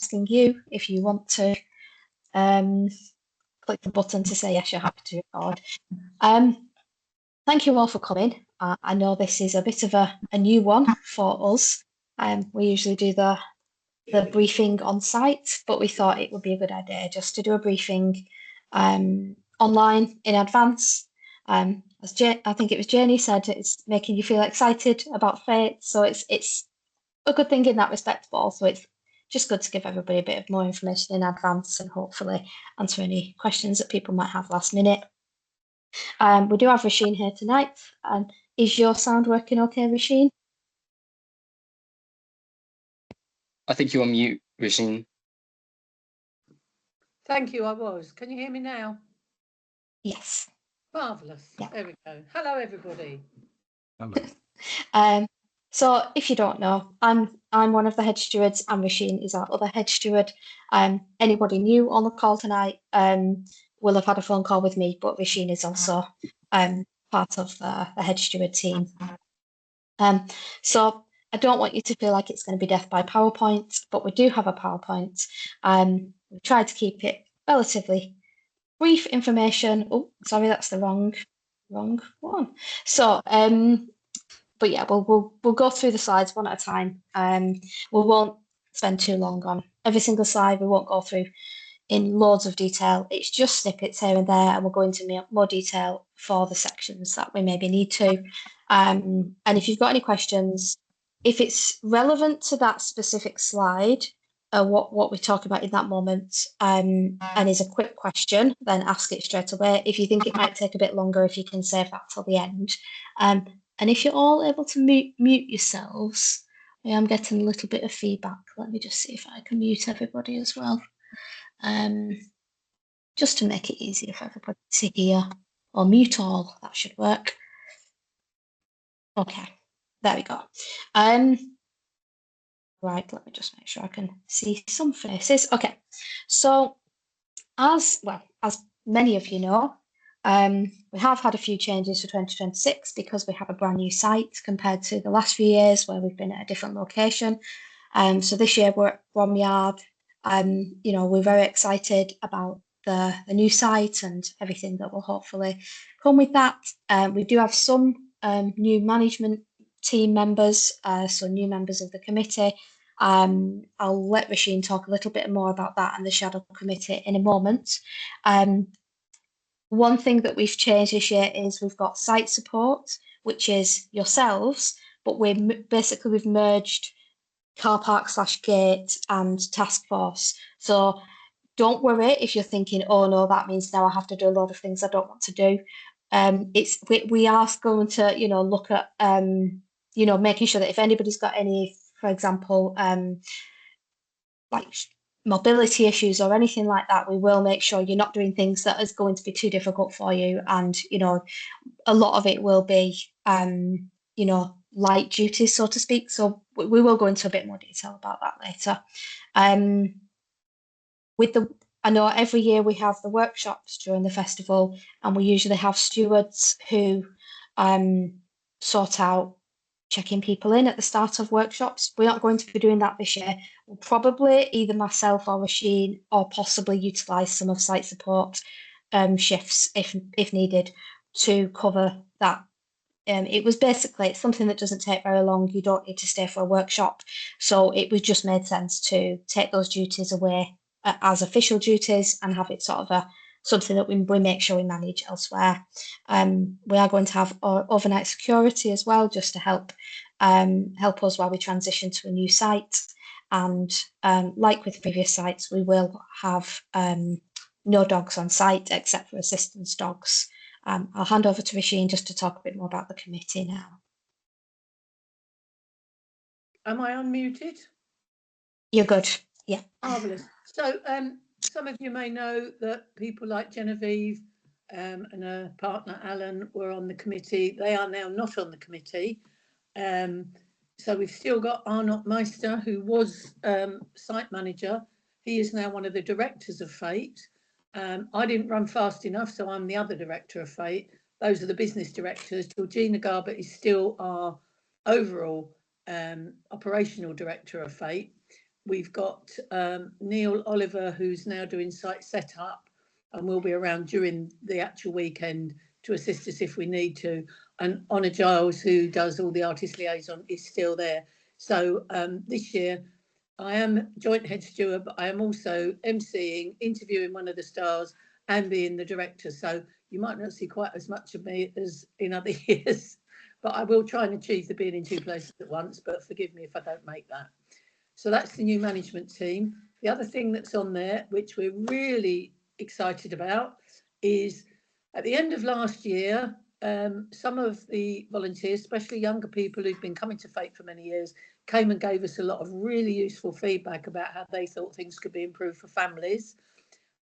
asking you if you want to click the button to say yes, you're happy to record. Thank you all for coming. I know this is a bit of a new one for us. We usually do the briefing on site, but we thought it would be a good idea just to do a briefing online in advance. As I think it was Janie said, it's making you feel excited about Fate, so it's a good thing in that respect, but also it's just good to give everybody a bit of more information in advance and hopefully answer any questions that people might have last minute. We do have Rasheen here tonight. Is your sound working okay, Rasheen? I think you're on mute, Rasheen. Thank you, I was. Can you hear me now? Yes. Marvellous. Yeah. There we go. Hello, everybody. Hello. So if you don't know, I'm one of the head stewards and Rasheen is our other head steward. Anybody new on the call tonight will have had a phone call with me, but Rasheen is also part of the head steward team. So I don't want you to feel like it's going to be death by PowerPoint, but we do have a PowerPoint. We tried to keep it relatively brief information. Oh, sorry, that's the wrong one. So but yeah, we'll go through the slides one at a time. We won't spend too long on every single slide. We won't go through in loads of detail. It's just snippets here and there, and we'll go into more detail for the sections that we maybe need to. And if you've got any questions, if it's relevant to that specific slide, what we talk about in that moment, and is a quick question, then ask it straight away. If you think it might take a bit longer, if you can save that till the end. And if you're all able to mute yourselves, I am getting a little bit of feedback. Let me just see if I can mute everybody as well. Just to make it easier for everybody to hear, or mute all, that should work. Okay, there we go. Right, let me just make sure I can see some faces. Okay, so as many of you know, we have had a few changes for 2026 because we have a brand new site compared to the last few years where we've been at a different location. So this year we're at Bromyard. We're very excited about the new site and everything that will hopefully come with that. We do have some new management team members, so new members of the committee. I'll let Rasheen talk a little bit more about that and the shadow committee in a moment. One thing that we've changed this year is we've got site support, which is yourselves, but we've merged car park / gate and task force. So don't worry if you're thinking, oh no, that means now I have to do a lot of things I don't want to do. We are going to, look at, making sure that if anybody's got any, for example, like mobility issues or anything like that, we will make sure you're not doing things that is going to be too difficult for you. And, a lot of it will be, light duties, so to speak. So we will go into a bit more detail about that later. I know every year we have the workshops during the festival, and we usually have stewards who sort out checking people in at the start of workshops. We're not going to be doing that this year. We'll probably either myself or Rasheen or possibly utilise some of site support shifts if needed to cover that. It's something that doesn't take very long. You don't need to stay for a workshop. So it was just made sense to take those duties away as official duties and have it sort of something that we make sure we manage elsewhere. We are going to have overnight security as well, just to help us while we transition to a new site. And like with previous sites, we will have no dogs on site except for assistance dogs. I'll hand over to Rasheen just to talk a bit more about the committee now. Am I unmuted? You're good. Yeah. Marvellous. So some of you may know that people like Genevieve and her partner Alan were on the committee. They are now not on the committee. So we've still got Arnott Meister, who was site manager. He is now one of the directors of Fate. I didn't run fast enough, so I'm the other director of Fate. Those are the business directors. Georgina Garbutt is still our overall operational director of Fate. we've got Neil Oliver, who's now doing site setup and will be around during the actual weekend to assist us if we need to. And Honor Giles, who does all the artist liaison, is still there. So this year I am joint head steward, but I am also emceeing, interviewing one of the stars and being the director. So you might not see quite as much of me as in other years, but I will try and achieve the being in two places at once, but forgive me if I don't make that. So that's the new management team. The other thing that's on there, which we're really excited about, is at the end of last year, some of the volunteers, especially younger people who've been coming to Fate for many years, came and gave us a lot of really useful feedback about how they thought things could be improved for families.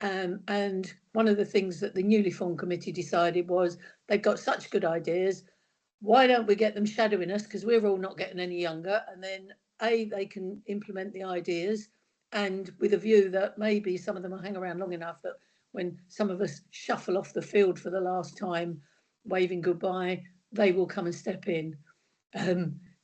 And one of the things that the newly formed committee decided was they've got such good ideas. Why don't we get them shadowing us? Because we're all not getting any younger. And then they can implement the ideas, and with a view that maybe some of them will hang around long enough that when some of us shuffle off the field for the last time, waving goodbye, they will come and step in.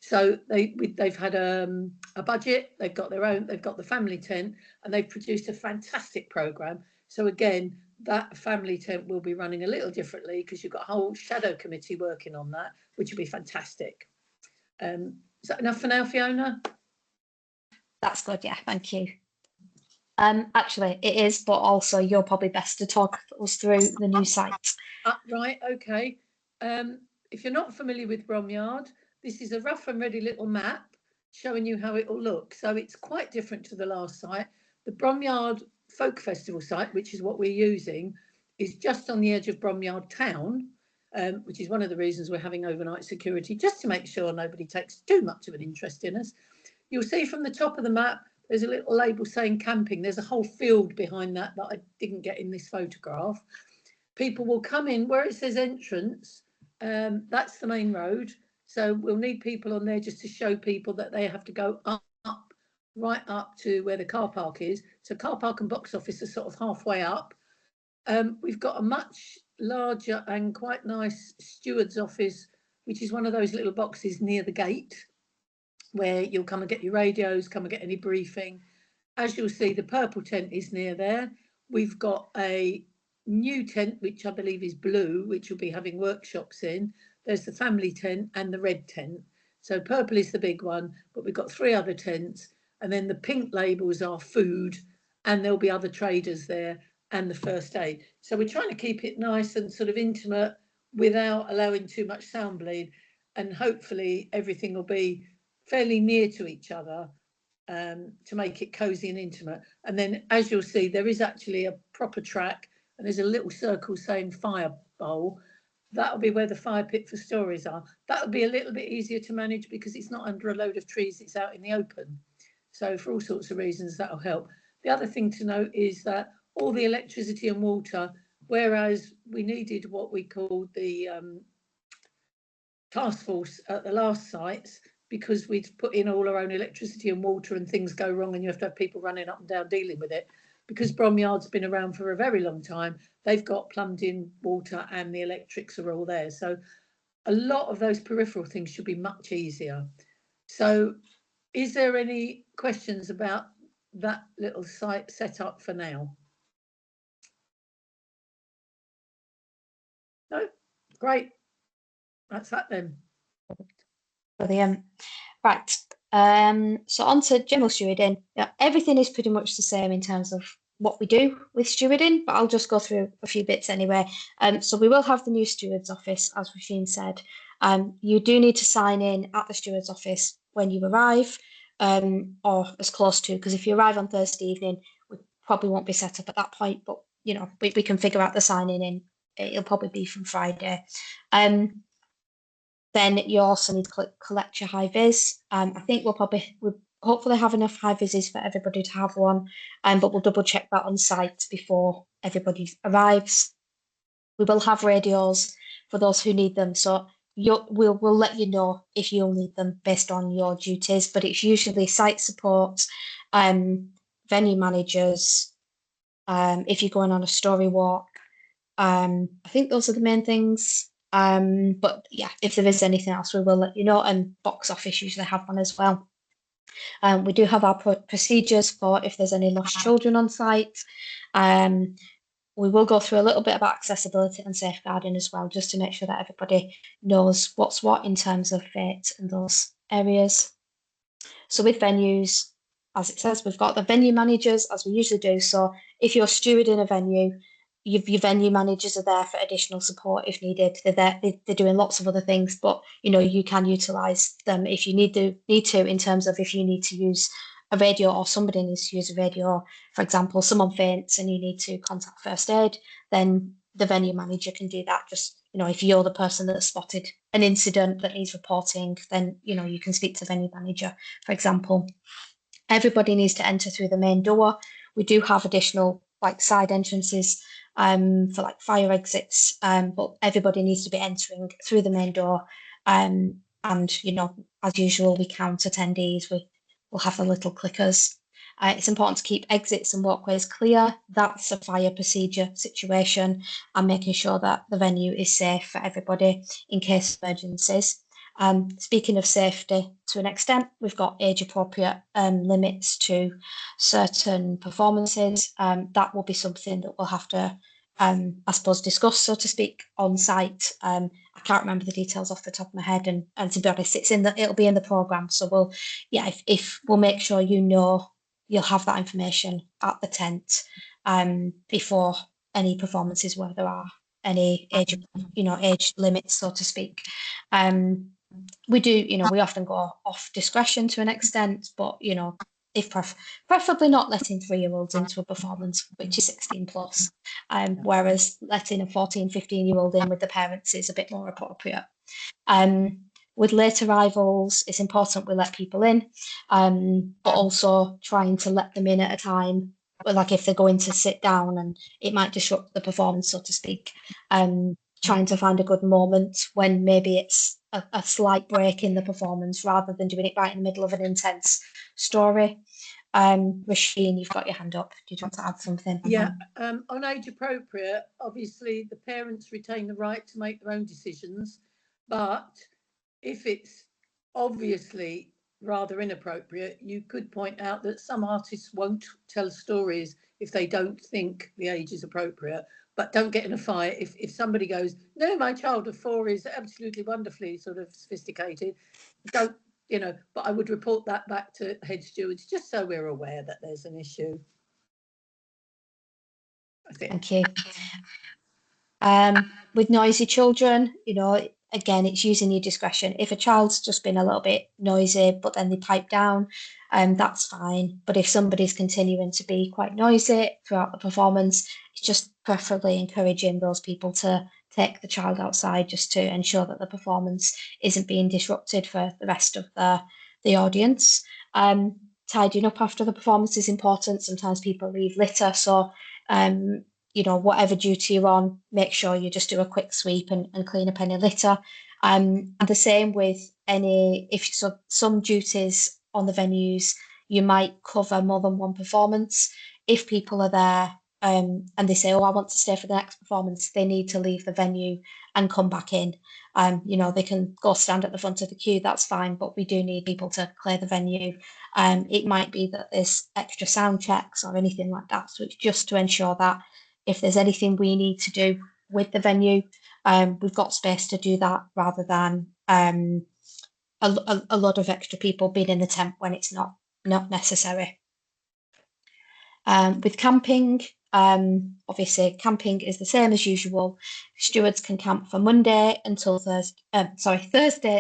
So they've had a budget, they've got their own, they've got the family tent, and they've produced a fantastic programme. So again, that family tent will be running a little differently because you've got a whole shadow committee working on that, which will be fantastic. Is that enough for now, Fiona? That's good, yeah, thank you. Actually, it is, but also you're probably best to talk us through the new site. Right, okay. If you're not familiar with Bromyard, this is a rough and ready little map showing you how it will look. So it's quite different to the last site. The Bromyard Folk Festival site, which is what we're using, is just on the edge of Bromyard Town, which is one of the reasons we're having overnight security, just to make sure nobody takes too much of an interest in us. You'll see from the top of the map, there's a little label saying camping. There's a whole field behind that I didn't get in this photograph. People will come in where it says entrance. That's the main road. So we'll need people on there just to show people that they have to go up, right up to where the car park is. So car park and box office are sort of halfway up. We've got a much larger and quite nice steward's office, which is one of those little boxes near the gate where you'll come and get your radios, come and get any briefing. As you'll see, the purple tent is near there. We've got a new tent, which I believe is blue, which will be having workshops in. There's the family tent and the red tent. So purple is the big one, but we've got 3 other tents. And then the pink labels are food, and there'll be other traders there, and the first aid. So we're trying to keep it nice and sort of intimate without allowing too much sound bleed. And hopefully everything will be fairly near to each other to make it cosy and intimate. And then, as you'll see, there is actually a proper track, and there's a little circle saying fire bowl. That'll be where the fire pit for stories are. That'll be a little bit easier to manage because it's not under a load of trees, it's out in the open. So for all sorts of reasons, that'll help. The other thing to note is that all the electricity and water, whereas we needed what we called the task force at the last sites, because we'd put in all our own electricity and water and things go wrong and you have to have people running up and down dealing with it. Because Bromyard's been around for a very long time, they've got plumbed in water and the electrics are all there. So a lot of those peripheral things should be much easier. So is there any questions about that little site set up for now? No? Great. That's that then. Brilliant. Right. So on to general stewarding. Now, everything is pretty much the same in terms of what we do with stewarding, but I'll just go through a few bits anyway. So we will have the new steward's office, as Roisin said. You do need to sign in at the steward's office when you arrive, or as close to, because if you arrive on Thursday evening, we probably won't be set up at that point, but you know, we can figure out the signing in. It'll probably be from Friday. Then you also need to collect your high vis. I think we'll hopefully have enough high vises for everybody to have one, but we'll double check that on site before everybody arrives. We will have radios for those who need them, so we'll let you know if you'll need them based on your duties, but it's usually site support, venue managers, if you're going on a story walk. I think those are the main things. But yeah, if there is anything else, we will let you know, and box office usually have one as well. We do have our procedures for if there's any lost children on site. We will go through a little bit about accessibility and safeguarding as well, just to make sure that everybody knows what's what in terms of fate and those areas. So with venues, as it says, we've got the venue managers, as we usually do. So if you're stewarding a venue, your venue managers are there for additional support if needed. They're there, they're doing lots of other things, but you can utilize them if you need to in terms of if you need to use a radio or somebody needs to use a radio. For example, someone faints and you need to contact first aid, then the venue manager can do that. Just, if you're the person that spotted an incident that needs reporting, then, you can speak to the venue manager, for example. Everybody needs to enter through the main door. We do have additional side entrances for fire exits, but everybody needs to be entering through the main door. And, as usual, we count attendees. We'll have the little clickers. It's important to keep exits and walkways clear. That's a fire procedure situation and making sure that the venue is safe for everybody in case of emergencies. Speaking of safety, to an extent, we've got age-appropriate limits to certain performances. That will be something that we'll have to, I suppose, discuss, so to speak, on site. I can't remember the details off the top of my head, and to be honest, it'll be in the programme. So if we'll make sure you'll have that information at the tent before any performances where there are any age limits, so to speak. We do, we often go off discretion to an extent, but if preferably not letting 3-year-olds into a performance which is 16 plus, whereas letting a 14, 15-year-old in with the parents is a bit more appropriate. With late arrivals, it's important we let people in, but also trying to let them in at a time, like if they're going to sit down and it might disrupt the performance, so to speak. Trying to find a good moment when maybe it's a slight break in the performance rather than doing it right in the middle of an intense story. Rasheen, you've got your hand up. Did you want to add something? Yeah, on age appropriate, obviously the parents retain the right to make their own decisions, but if it's obviously rather inappropriate, you could point out that some artists won't tell stories if they don't think the age is appropriate. But don't get in a fight if somebody goes, no, my child of 4 is absolutely wonderfully sort of sophisticated. Don't, but I would report that back to head stewards just so we're aware that there's an issue. Thank you. With noisy children, again, it's using your discretion. If a child's just been a little bit noisy, but then they pipe down, that's fine. But if somebody's continuing to be quite noisy throughout the performance, it's just preferably encouraging those people to take the child outside just to ensure that the performance isn't being disrupted for the rest of the audience. Tidying up after the performance is important. Sometimes people leave litter, so whatever duty you're on, make sure you just do a quick sweep and clean up any litter. And the same with some duties on the venues, you might cover more than one performance. If people are there and they say, oh, I want to stay for the next performance, they need to leave the venue and come back in. They can go stand at the front of the queue, that's fine, but we do need people to clear the venue. It might be that there's extra sound checks or anything like that. So it's just to ensure that if there's anything we need to do with the venue, we've got space to do that rather than a lot of extra people being in the tent when it's not necessary. With camping, obviously camping is the same as usual. Stewards can camp from Thursday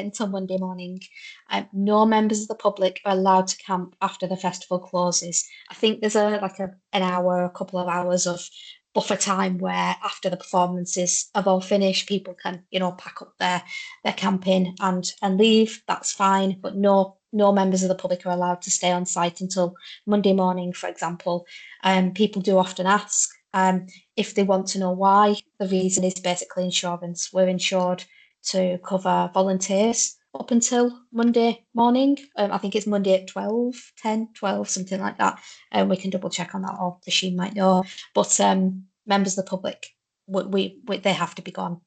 until Monday morning. No members of the public are allowed to camp after the festival closes. I think there's an hour, a couple of hours of buffer time where after the performances have all finished, people can, pack up their camping and leave. That's fine, but no members of the public are allowed to stay on site until Monday morning, for example. People do often ask if they want to know why. The reason is basically insurance. We're insured to cover volunteers up until Monday morning. I think it's Monday at 10, 12, something like that. And we can double check on that, or the Sheen might know. But members of the public, they have to be gone.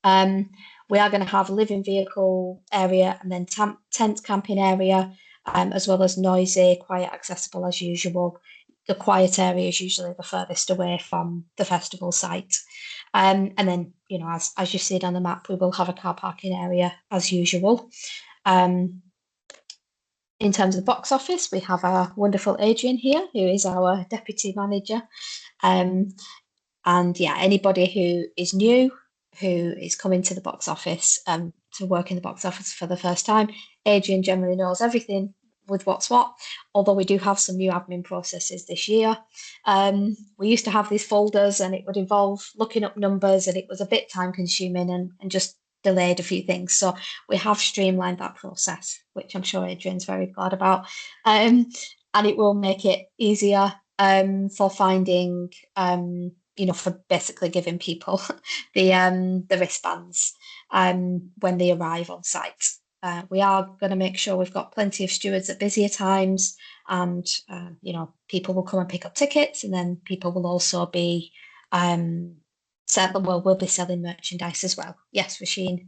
We are going to have a living vehicle area and then tent camping area. as well as noisy, quiet, accessible as usual. The quiet area is usually the furthest away from the festival site. And then, you know, as you see it on the map, we will have a car parking area as usual. In terms of the box office, we have our wonderful Adrian here, who is our deputy manager. And yeah, anybody who is new, who is coming to the box office to work in the box office for the first time, Adrian generally knows everything with what's what, although we do have some new admin processes this year. We used to have these folders and it would involve looking up numbers, and it was a bit time consuming and just delayed a few things. So we have streamlined that process, which I'm sure Adrian's very glad about. And it will make it easier for finding you know, for basically giving people the wristbands when they arrive on site. We are going to make sure we've got plenty of stewards at busier times, and you know, people will come and pick up tickets, and then people will also be we'll be selling merchandise as well. Yes, Rasheen.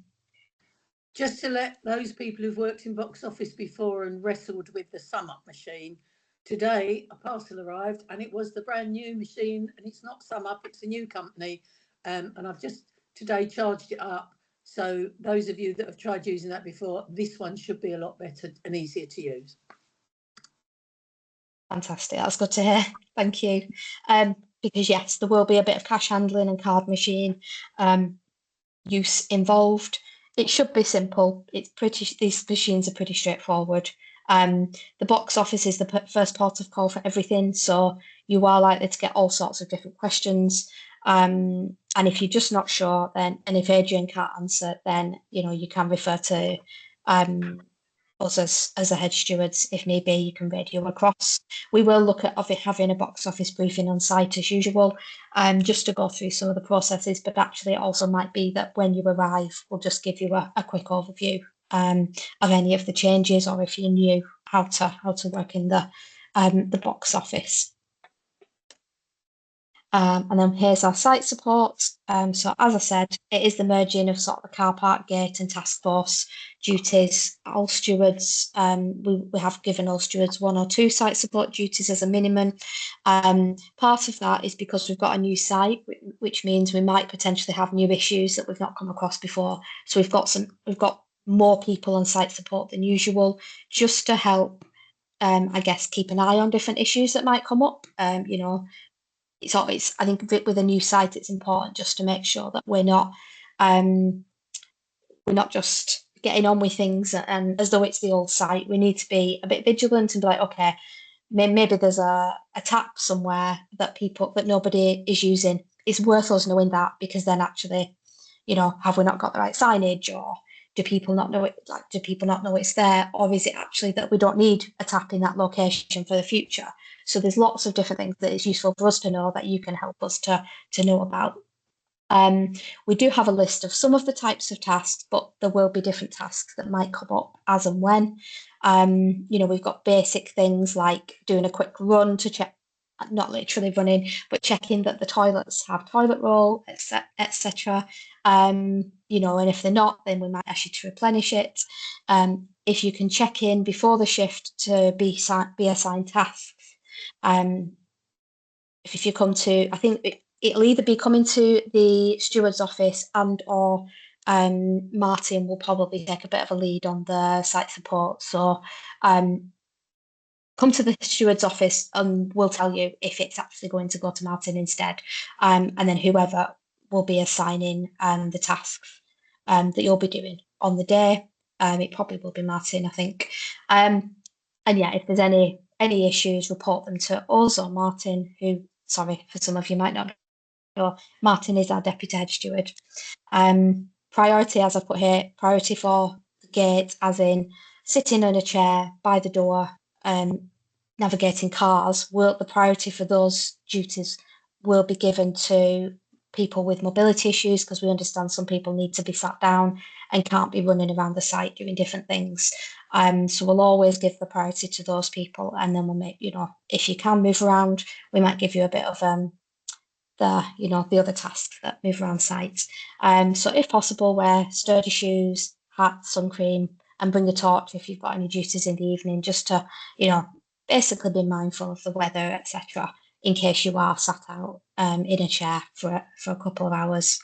Just to let those people who've worked in box office before and wrestled with the sum up machine, today a parcel arrived and it was the brand new machine, and it's not sum up, it's a new company, and I've just today charged it up. So those of you that have tried using that before, this one should be a lot better and easier to use. Fantastic, that's good to hear. Thank you. Because yes, there will be a bit of cash handling and card machine use involved. It should be simple. These machines are pretty straightforward. The box office is the first port of call for everything, so you are likely to get all sorts of different questions. And if you're just not sure, then, and if Adrian can't answer, then you know, you can refer to us as the head stewards if need be. You can radio across. We will look at having a box office briefing on site as usual, just to go through some of the processes. But actually, it also might be that when you arrive, we'll just give you a quick overview of any of the changes, or if you knew how to work in the box office. And then here's our site support. So as I said, it is the merging of sort of the car park gate and task force duties. All stewards, we have given all stewards 1 or 2 site support duties as a minimum. Part of that is because we've got a new site, which means we might potentially have new issues that we've not come across before. So we've got more people on site support than usual, just to help, I guess, keep an eye on different issues that might come up. You know, it's I think with a new site, it's important just to make sure that we're not just getting on with things and as though it's the old site. We need to be a bit vigilant and be like, okay, maybe there's a tap somewhere that nobody is using. It's worth us knowing that, because then actually, you know, have we not got the right signage, or do people not know it? Like, do people not know it's there, or is it actually that we don't need a tap in that location for the future? So there's lots of different things that it's useful for us to know, that you can help us to know about. We do have a list of some of the types of tasks, but there will be different tasks that might come up as and when. You know, we've got basic things like doing a quick run to check, not literally running, but checking that the toilets have toilet roll, etc. You know, and if they're not, then we might ask you to replenish it. If you can check in before the shift to be assigned tasks. If you come to, I think it'll either be coming to the steward's office, and or Martin will probably take a bit of a lead on the site support. So come to the steward's office and we'll tell you if it's actually going to go to Martin instead. And then whoever will be assigning the tasks that you'll be doing on the day. It probably will be Martin, I think. And yeah, if there's any issues, report them to us or Martin, who, sorry, for some of you might not know, Martin is our deputy head steward. Priority, as I put here, priority for the gate, as in sitting in a chair by the door, navigating cars. The priority for those duties will be given to people with mobility issues, because we understand some people need to be sat down and can't be running around the site doing different things. So we'll always give the priority to those people, and then we'll make, you know, if you can move around, we might give you a bit of the other tasks that move around sites. So if possible, wear sturdy shoes, hat, sun cream, and bring a torch if you've got any duties in the evening, just to, basically be mindful of the weather, etc., in case you are sat out in a chair for a couple of hours.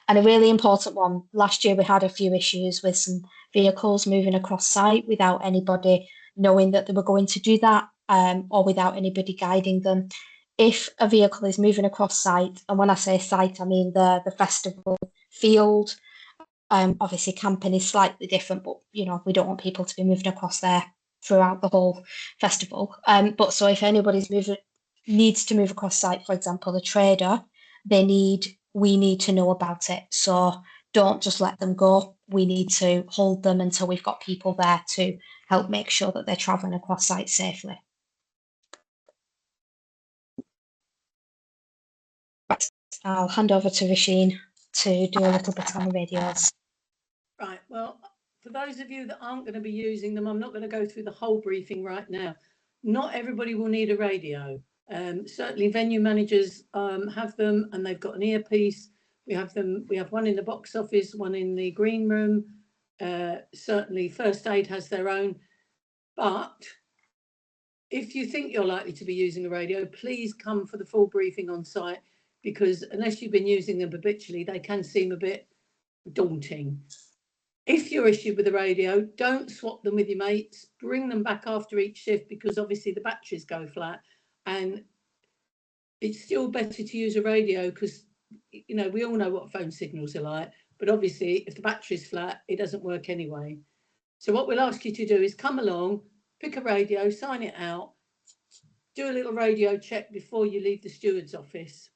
And a really important one, last year we had a few issues with some vehicles moving across site without anybody knowing that they were going to do that, or without anybody guiding them. If a vehicle is moving across site, and when I say site, I mean the festival field. Obviously camping is slightly different, but we don't want people to be moving across there throughout the whole festival. But so if anybody's needs to move across site, for example, the trader, we need to know about it. So don't just let them go. We need to hold them until we've got people there to help make sure that they're travelling across site safely. I'll hand over to Rasheen to do a little bit on the radios. Right, well, for those of you that aren't going to be using them, I'm not going to go through the whole briefing right now. Not everybody will need a radio. Certainly venue managers have them, and they've got an earpiece. We have one in the box office, one in the green room. Certainly first aid has their own. But if you think you're likely to be using a radio, please come for the full briefing on site, because unless you've been using them habitually, they can seem a bit daunting. If you're issued with a radio, don't swap them with your mates. Bring them back after each shift, because obviously the batteries go flat, and it's still better to use a radio because, we all know what phone signals are like, but obviously if the battery's flat, it doesn't work anyway. So what we'll ask you to do is come along, pick a radio, sign it out, do a little radio check before you leave the steward's office,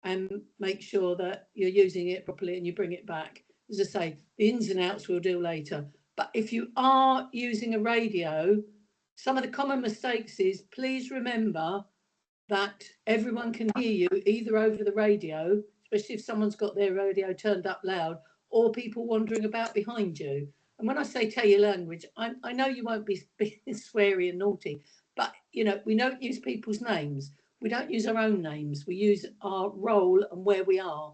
and make sure that you're using it properly and you bring it back. As I say, the ins and outs we'll do later. But if you are using a radio, some of the common mistakes is, please remember that everyone can hear you either over the radio, especially if someone's got their radio turned up loud, or people wandering about behind you. And when I say tell your language, I know you won't be sweary and naughty, but we don't use people's names. We don't use our own names. We use our role and where we are.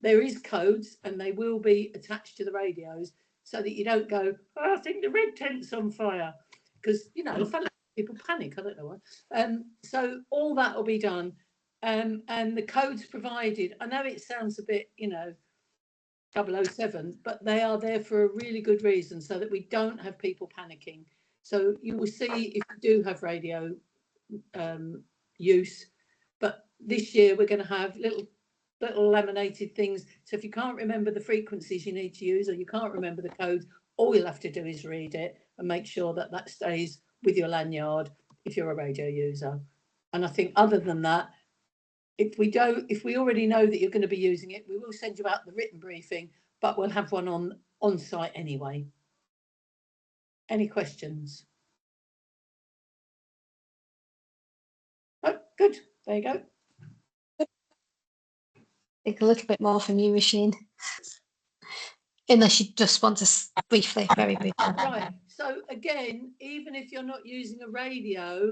There is codes, and they will be attached to the radios, so that you don't go, oh, I think the red tent's on fire, because people panic. I don't know why. So all that will be done, and the codes provided. I know it sounds a bit, 007, but they are there for a really good reason, so that we don't have people panicking. So you will see if you do have radio use, but this year we're going to have little laminated things. So if you can't remember the frequencies you need to use, or you can't remember the codes, all you'll have to do is read it and make sure that that stays with your lanyard if you're a radio user. And I think other than that, if we already know that you're going to be using it, we will send you out the written briefing, but we'll have one on site anyway. Any questions? Oh, good. There you go. I think a little bit more from you, Rasheen. Unless you just want to very briefly. Right. So again, even if you're not using a radio,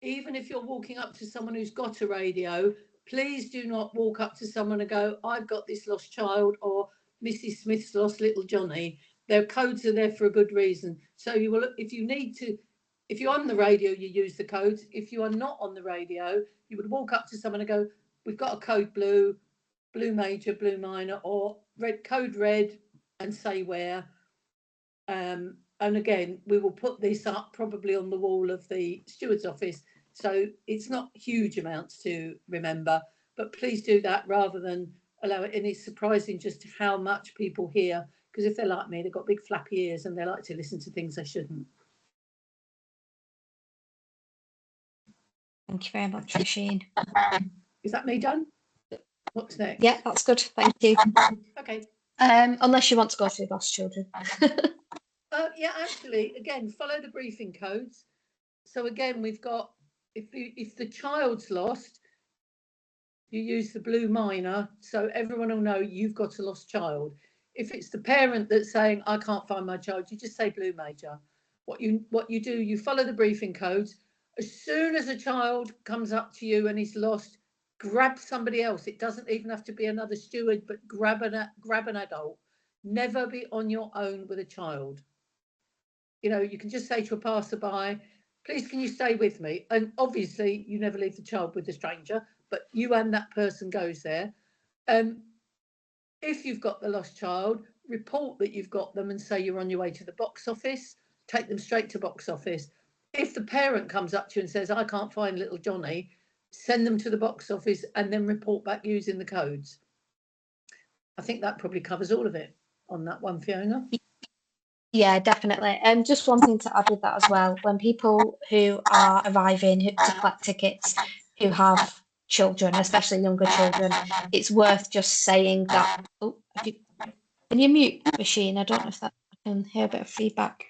even if you're walking up to someone who's got a radio, please do not walk up to someone and go, I've got this lost child, or Mrs. Smith's lost little Johnny. Their codes are there for a good reason. So you will, if you're on the radio, you use the codes. If you are not on the radio, you would walk up to someone and go, we've got a code blue major, blue minor, or code red, and say where. And again, we will put this up probably on the wall of the steward's office. So it's not huge amounts to remember, but please do that rather than allow it. And it's surprising just how much people hear, because if they're like me, they've got big flappy ears and they like to listen to things they shouldn't. Thank you very much, Rasheen. Is that me done? What's next? Yeah, that's good. Thank you. Okay. Unless you want to go through lost children. Yeah, actually, again, follow the briefing codes. So again, we've got, if the child's lost, you use the blue minor, so everyone will know you've got a lost child. If it's the parent that's saying, I can't find my child, you just say blue major. What you do, you follow the briefing codes. As soon as a child comes up to you and is lost, grab somebody else. It doesn't even have to be another steward, but grab an adult. Never be on your own with a child. you can just say to a passerby, please can you stay with me? And obviously you never leave the child with the stranger, but you and that person goes there. If you've got the lost child, report that you've got them and say you're on your way to the box office. Take them straight to box office. If the parent comes up to you and says, I can't find little Johnny, send them to the box office and then report back using the codes. I think that probably covers all of it on that one, Fiona. Yeah, definitely. And just one thing to add with that as well, when people who are arriving to collect tickets who have children, especially younger children, it's worth just saying that, oh, can you mute machine? I don't know if that I can hear a bit of feedback.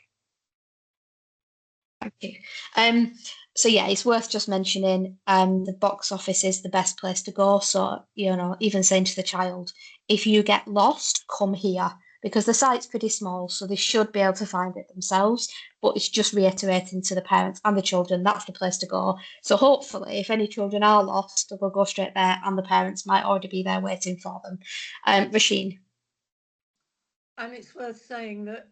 Thank you. So yeah, it's worth just mentioning the box office is the best place to go. So, even saying to the child, if you get lost, come here, because the site's pretty small, so they should be able to find it themselves. But it's just reiterating to the parents and the children that's the place to go. So hopefully, if any children are lost, they'll go straight there, and the parents might already be there waiting for them. Rasheen. And it's worth saying that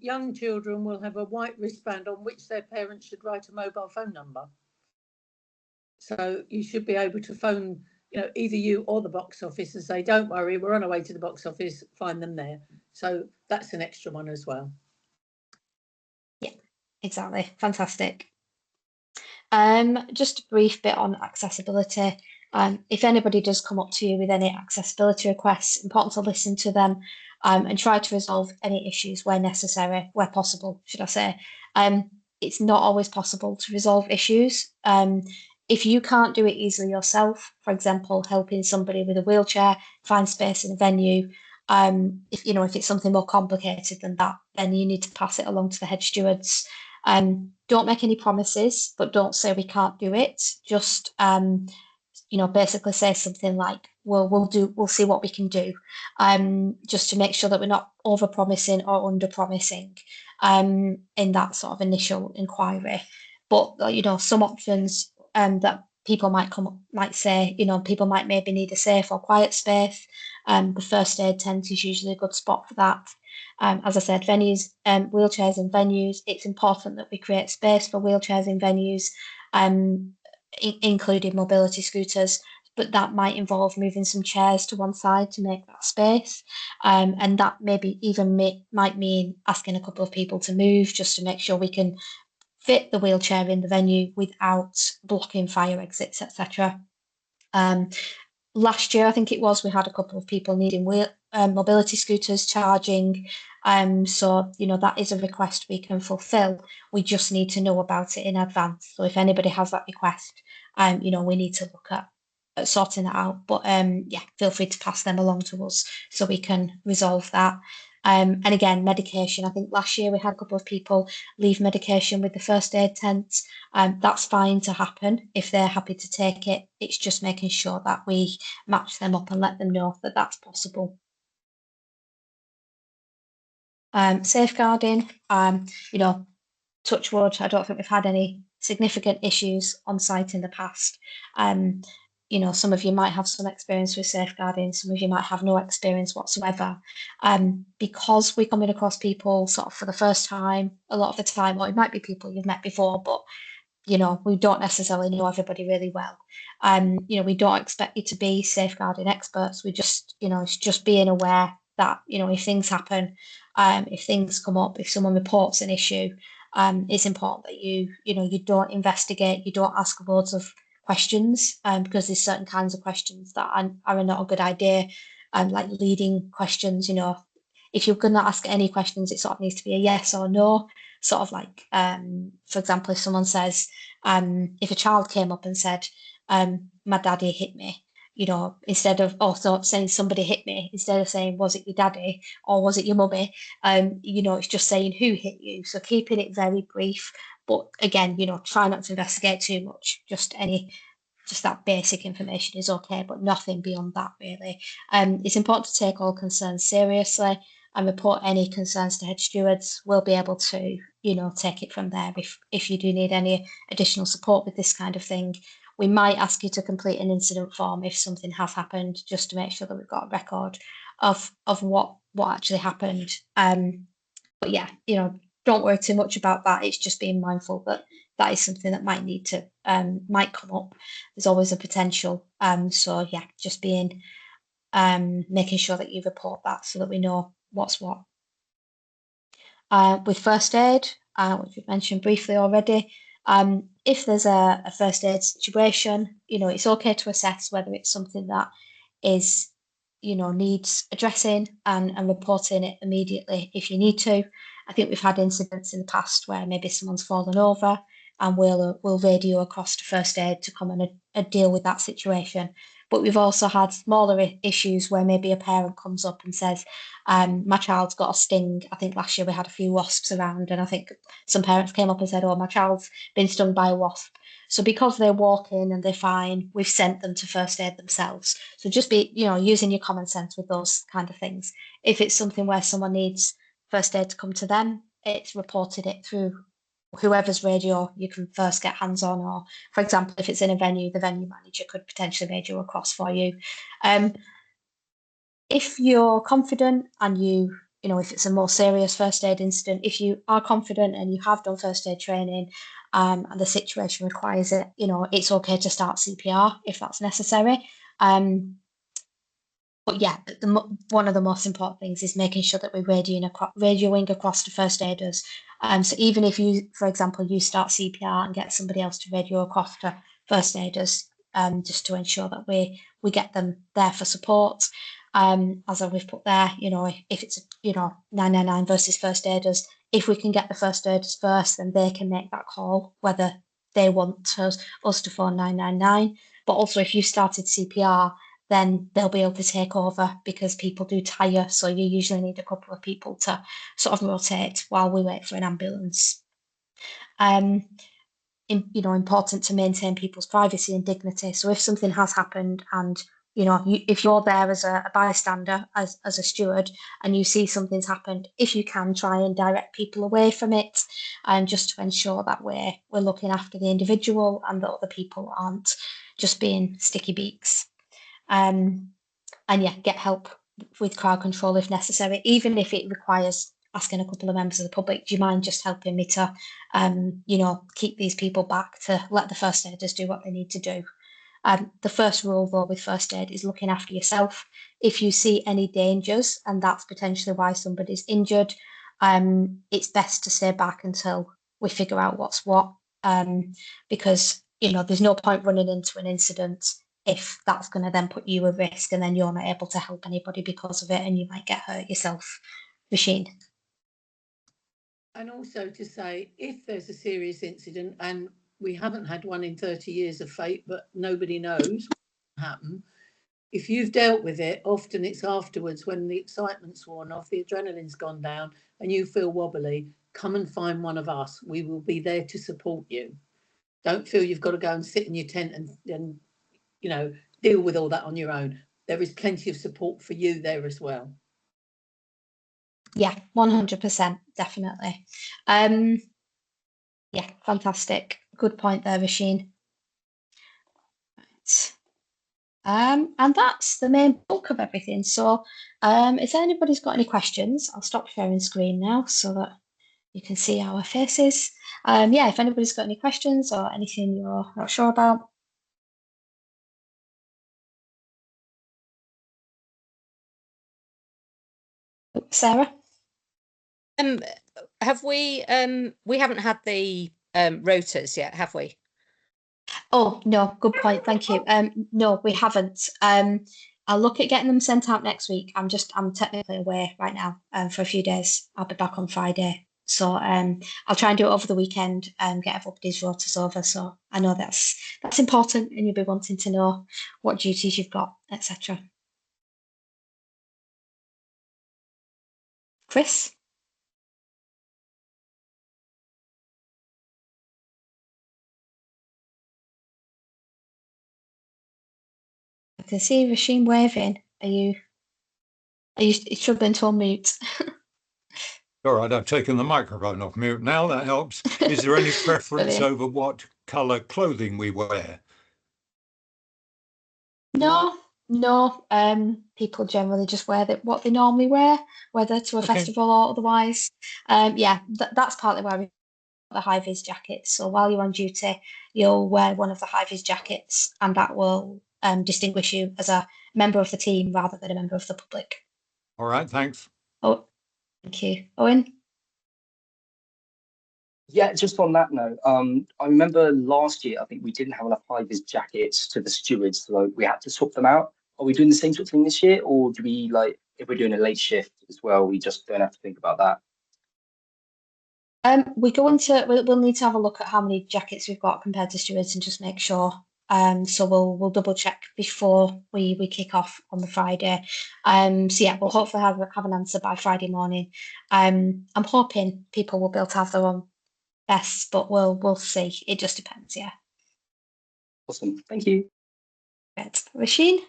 young children will have a white wristband on which their parents should write a mobile phone number. So you should be able to phone, either you or the box office and say, don't worry, we're on our way to the box office, find them there. So that's an extra one as well. Yeah, exactly. Fantastic. Just a brief bit on accessibility. If anybody does come up to you with any accessibility requests, important to listen to them and try to resolve any issues where necessary, where possible, should I say. It's not always possible to resolve issues. If you can't do it easily yourself, for example, helping somebody with a wheelchair find space in a venue, if it's something more complicated than that, then you need to pass it along to the head stewards. Don't make any promises, but don't say we can't do it. Just basically say something like, "Well, we'll see what we can do," just to make sure that we're not over promising or under promising in that sort of initial inquiry. But some options that people might say, people might maybe need a safe or quiet space. The first aid tent is usually a good spot for that. As I said, venues, wheelchairs in venues, it's important that we create space for wheelchairs in venues, including mobility scooters, but that might involve moving some chairs to one side to make that space. And that maybe even might mean asking a couple of people to move just to make sure we can fit the wheelchair in the venue without blocking fire exits, etc. Last year, I think it was, we had a couple of people needing mobility scooters charging. So, that is a request we can fulfill. We just need to know about it in advance. So if anybody has that request, we need to look at sorting that out. But yeah, feel free to pass them along to us so we can resolve that. And again, medication. I think last year we had a couple of people leave medication with the first aid tent. That's fine to happen if they're happy to take it. It's just making sure that we match them up and let them know that that's possible. Safeguarding, touch wood, I don't think we've had any significant issues on site in the past. Some of you might have some experience with safeguarding, some of you might have no experience whatsoever. Because we're coming across people sort of for the first time, a lot of the time, or it might be people you've met before, but we don't necessarily know everybody really well. We don't expect you to be safeguarding experts. We just, it's just being aware that, if things happen, if things come up, if someone reports an issue, it's important that you don't investigate, you don't ask loads of questions, because there's certain kinds of questions that are not a good idea, like leading questions. If you're going to ask any questions, it sort of needs to be a yes or no. Sort of like, for example, if someone says, if a child came up and said, my daddy hit me, instead of also saying somebody hit me, instead of saying, was it your daddy or was it your mummy? It's just saying who hit you. So keeping it very brief, but again, try not to investigate too much. Just that basic information is okay, but nothing beyond that really. It's important to take all concerns seriously and report any concerns to head stewards. We'll be able to, take it from there if you do need any additional support with this kind of thing. We might ask you to complete an incident form if something has happened, just to make sure that we've got a record of what actually happened. But yeah, don't worry too much about that. It's just being mindful that that is something that might need to might come up. There's always a potential. So yeah, just being making sure that you report that so that we know what's what. With first aid, which we've mentioned briefly already, if there's a first aid situation, it's okay to assess whether it's something that is, needs addressing and reporting it immediately if you need to. I think we've had incidents in the past where maybe someone's fallen over and we'll radio across to first aid to come and deal with that situation. But we've also had smaller issues where maybe a parent comes up and says, my child's got a sting. I think last year we had a few wasps around, and I think some parents came up and said, oh, my child's been stung by a wasp. So because they're walking and they're fine, we've sent them to first aid themselves. So just be, using your common sense with those kind of things. If it's something where someone needs first aid to come to them, it's reported it through whoever's radio you can first get hands on, or for example, if it's in a venue, the venue manager could potentially radio across for you. If you're confident and if it's a more serious first aid incident, if you are confident and you have done first aid training and the situation requires it, it's okay to start CPR if that's necessary. But yeah, one of the most important things is making sure that we're radioing across to first aiders. So even if you, for example, you start CPR and get somebody else to radio across to first aiders, just to ensure that we get them there for support. As we've put there, if it's 999 versus first aiders, if we can get the first aiders first, then they can make that call whether they want us to phone 999. But also, if you started CPR, then they'll be able to take over because people do tire. So you usually need a couple of people to sort of rotate while we wait for an ambulance. Important to maintain people's privacy and dignity. So if something has happened and if you're there as a bystander, as a steward, and you see something's happened, if you can try and direct people away from it, and just to ensure that we're looking after the individual and that other people aren't just being sticky beaks. And yeah, get help with crowd control if necessary, even if it requires asking a couple of members of the public, do you mind just helping me to, keep these people back, to let the first aiders do what they need to do. The first rule, though, with first aid is looking after yourself. If you see any dangers, and that's potentially why somebody's injured, it's best to stay back until we figure out what's what, because, there's no point running into an incident if that's going to then put you at risk and then you're not able to help anybody because of it and you might get hurt yourself. Rasheen. And also to say, if there's a serious incident, and we haven't had one in 30 years of fate, but nobody knows what happened. If you've dealt with it, often it's afterwards when the excitement's worn off, the adrenaline's gone down and you feel wobbly, come and find one of us. We will be there to support you. Don't feel you've got to go and sit in your tent and deal with all that on your own. There is plenty of support for you there as well. Yeah, 100%, definitely. Yeah, fantastic. Good point there, Rasheen. Right. And that's the main bulk of everything. So, if anybody's got any questions, I'll stop sharing screen now so that you can see our faces. Yeah, if anybody's got any questions or anything you're not sure about. Sarah? Have we haven't had the rotors yet, have we? Oh, no, good point. Thank you. No, we haven't. I'll look at getting them sent out next week. I'm technically away right now for a few days. I'll be back on Friday. So I'll try and do it over the weekend and get everybody's rotors over. So I know that's important and you'll be wanting to know what duties you've got, etc. Chris? I can see Rasheen waving. Are you struggling to unmute? All right, I've taken the microphone off mute now. That helps. Is there any preference over what colour clothing we wear? No, No, people generally just wear what they normally wear, whether to a Okay. festival or otherwise. Yeah, that's partly why we got the high vis jackets. So while you're on duty, you'll wear one of the high vis jackets, and that will distinguish you as a member of the team rather than a member of the public. All right, thanks. Oh, thank you. Owen? Yeah, just on that note, I remember last year, I think we didn't have enough high-vis jackets to the stewards, so we had to swap them out. Are we doing the same sort of thing this year, or do we, like, if we're doing a late shift as well, we just don't have to think about that? We'll need to have a look at how many jackets we've got compared to stewards and just make sure. So we'll double check before we kick off on the Friday. So yeah, we'll hopefully have an answer by Friday morning. I'm hoping people will be able to have their own vests, but we'll see. It just depends, yeah. Awesome, thank you. Right. Rasheen?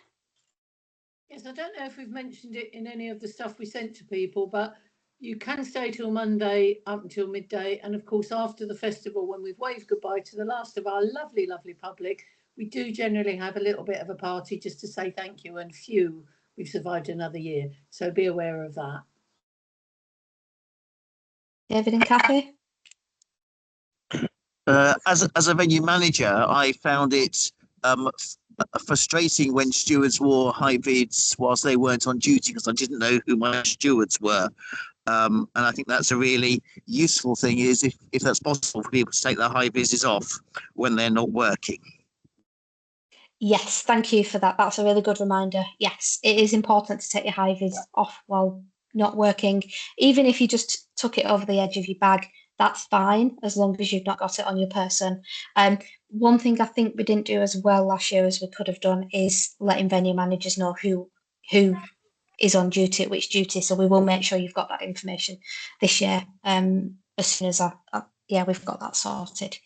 Yes, I don't know if we've mentioned it in any of the stuff we sent to people, but you can stay till Monday up until midday. And of course, after the festival, when we've waved goodbye to the last of our lovely, lovely public, we do generally have a little bit of a party just to say thank you. And phew, we've survived another year. So be aware of that. David and Kathy? As a venue manager, I found it frustrating when stewards wore high vids whilst they weren't on duty because I didn't know who my stewards were. And I think that's a really useful thing is if that's possible for people to take their high vises off when they're not working. Yes, thank you for that. That's a really good reminder. Yes, it is important to take your high vis off while not working. Even if you just tuck it over the edge of your bag, that's fine as long as you've not got it on your person. One thing I think we didn't do as well last year as we could have done is letting venue managers know who is on duty at which duty. So we will make sure you've got that information this year. As soon as yeah, we've got that sorted.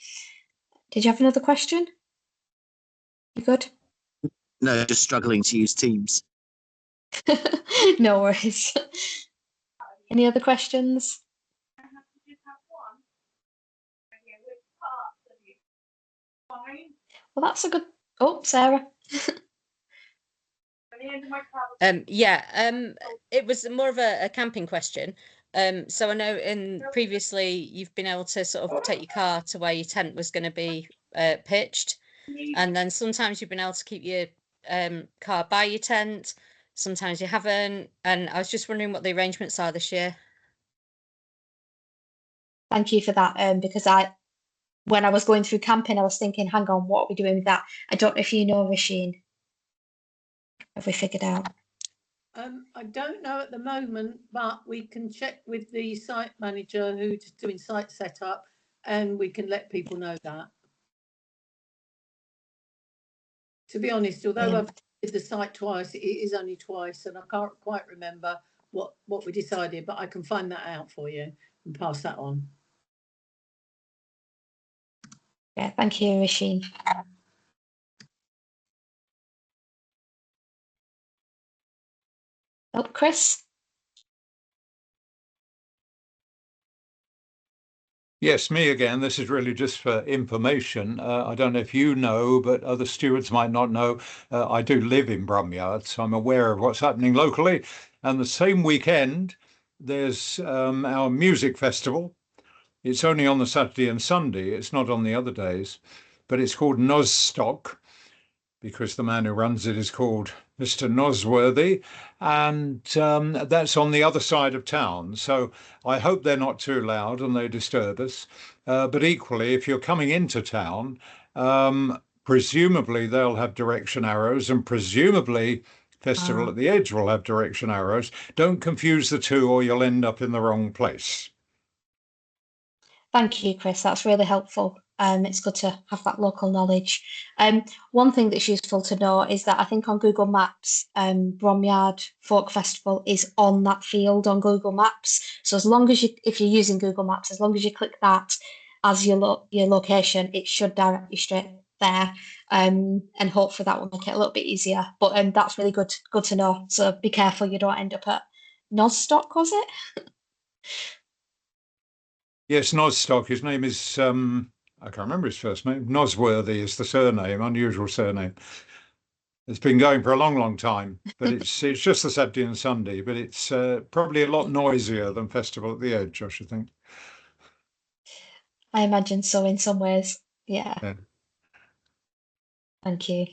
Did you have another question? You good? No, just struggling to use Teams. No worries. Any other questions? Well, that's a good. Oh, Sarah. It was more of a camping question. So I know previously you've been able to sort of take your car to where your tent was going to be pitched, and then sometimes you've been able to keep your car by your tent, sometimes you haven't, and I was just wondering what the arrangements are this year. Thank you for that. Because when I was going through camping, I was thinking, hang on, what are we doing with that? I don't know if you know, Rasheen. Have we figured out? I don't know at the moment, but we can check with the site manager who's doing site setup, and we can let people know that. To be honest, although I've did the site twice, it is only twice, and I can't quite remember what we decided, but I can find that out for you and pass that on. Yeah, thank you, Rasheen. Oh, Chris? Yes, me again. This is really just for information. I don't know if you know, but other stewards might not know. I do live in Bromyard, so I'm aware of what's happening locally. And the same weekend, there's our music festival. It's only on the Saturday and Sunday. It's not on the other days, but it's called Nosstock because the man who runs it is called Mr. Nosworthy, and that's on the other side of town. So I hope they're not too loud and they disturb us. But equally, if you're coming into town, presumably they'll have direction arrows, and presumably Festival at the Edge will have direction arrows. Don't confuse the two or you'll end up in the wrong place. Thank you, Chris. That's really helpful. It's good to have that local knowledge. One thing that's useful to know is that I think on Google Maps, Bromyard Folk Festival is on that field on Google Maps. So as long as if you're using Google Maps, as long as you click that as your location, it should direct you straight there. And hopefully that will make it a little bit easier. But that's really good to know. So be careful you don't end up at Nosstock, was it? Yes, Nosstock. His name is, I can't remember his first name. Nosworthy is the surname, unusual surname. It's been going for a long, long time, but it's just the Saturday and Sunday, but it's probably a lot noisier than Festival at the Edge, I should think. I imagine so in some ways. Yeah. Yeah. Thank you.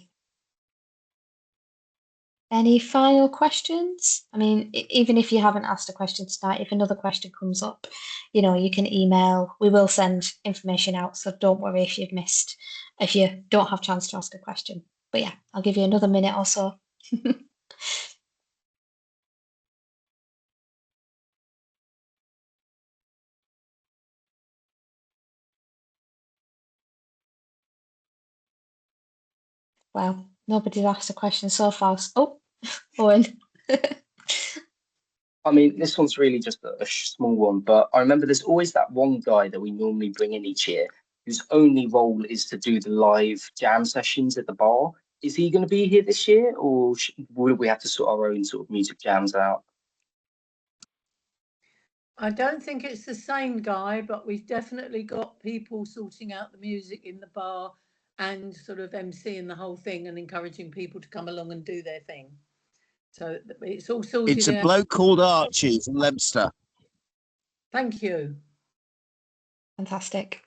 Any final questions? I mean, even if you haven't asked a question tonight, if another question comes up, you know, you can email. We will send information out, so don't worry if you don't have a chance to ask a question. But yeah, I'll give you another minute or so. Well, nobody's asked a question so far. Oh, Owen. I mean, this one's really just a small one, but I remember there's always that one guy that we normally bring in each year whose only role is to do the live jam sessions at the bar. Is he going to be here this year, or will we have to sort our own sort of music jams out? I don't think it's the same guy, but we've definitely got people sorting out the music in the bar and sort of emceeing the whole thing and encouraging people to come along and do their thing. So it's all sorted It's a out. bloke called Archie from Leicester. Thank you. Fantastic.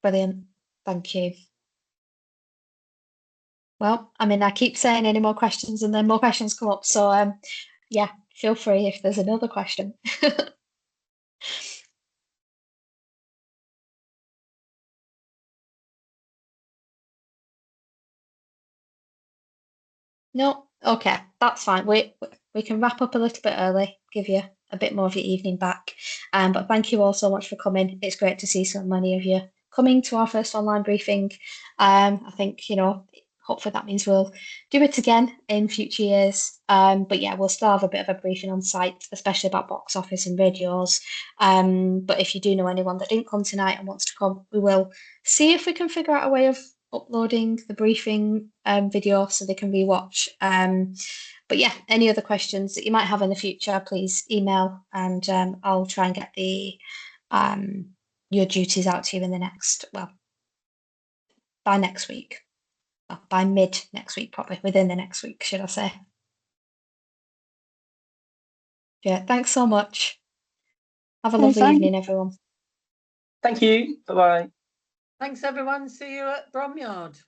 Brilliant. Thank you. Well, I mean, I keep saying any more questions and then more questions come up. So, yeah, feel free if there's another question. No, okay, that's fine. We can wrap up a little bit early, give you a bit more of your evening back. But thank you all so much for coming. It's great to see so many of you coming to our first online briefing. I think, you know, hopefully that means we'll do it again in future years. But yeah, we'll still have a bit of a briefing on site, especially about box office and radios. But if you do know anyone that didn't come tonight and wants to come, we will see if we can figure out a way of uploading the briefing video so they can rewatch. But yeah, any other questions that you might have in the future, please email and I'll try and get the your duties out to you in the next, well, by next week. Well, by mid next week, probably within the next week, should I say. Yeah, thanks so much. Have a lovely evening, everyone. Thank you. Bye-bye. Thanks, everyone. See you at Bromyard.